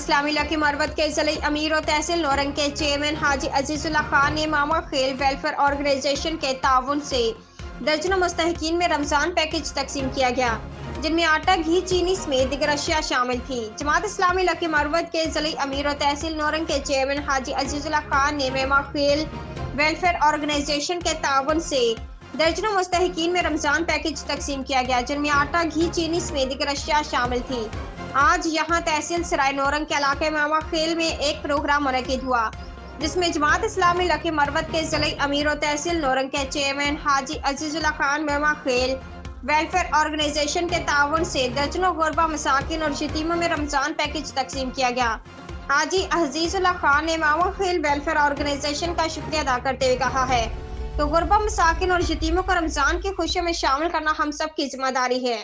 اسلامی لکی مروت کے ضلعی امیر و تحصیل نورنگ کے چیئرمین حاجی عزیز اللہ خان نے ماما خیل ویلفیئر آرگنائزیشن کے تعاون سے درجنوں مستحقین میں رمضان پیکج تقسیم کیا گیا، جن میں آٹا، گھی، چینی سمیت دیگر اشیاء شامل تھی۔ جماعت اسلامی لکی مروت کے ضلعی امیر و تحصیل نورنگ کے چیئرمین حاجی عزیز اللہ خان نے ماما خیل ویلفیئر آرگنائزیشن کے تعاون سے درجنوں مستحقین میں رمضان پیکج تقسیم کیا گیا، جن میں آٹا، گھی، چینی سمیت دیگر اشیاء شامل تھی۔ آج یہاں تحصیل سرائے نورنگ کے علاقے ماما خیل میں ایک پروگرام منعقد ہوا، جس میں جماعت اسلامی لکی مروت کے ضلعی امیر و تحصیل نورنگ کے چیئرمین حاجی عزیز اللہ خان ماما خیل ویلفیئر آرگنائزیشن کے تعاون سے درجنوں غربا مساکین اور یتیموں میں رمضان پیکج تقسیم کیا گیا۔ حاجی عزیز اللہ خان نے ماما خیل ویلفیئر آرگنائزیشن کا شکریہ ادا کرتے ہوئے کہا ہے کہ غربا مساکین اور یتیموں کو رمضان کی خوشیوں میں شامل کرنا ہم سب کی ذمہ داری ہے۔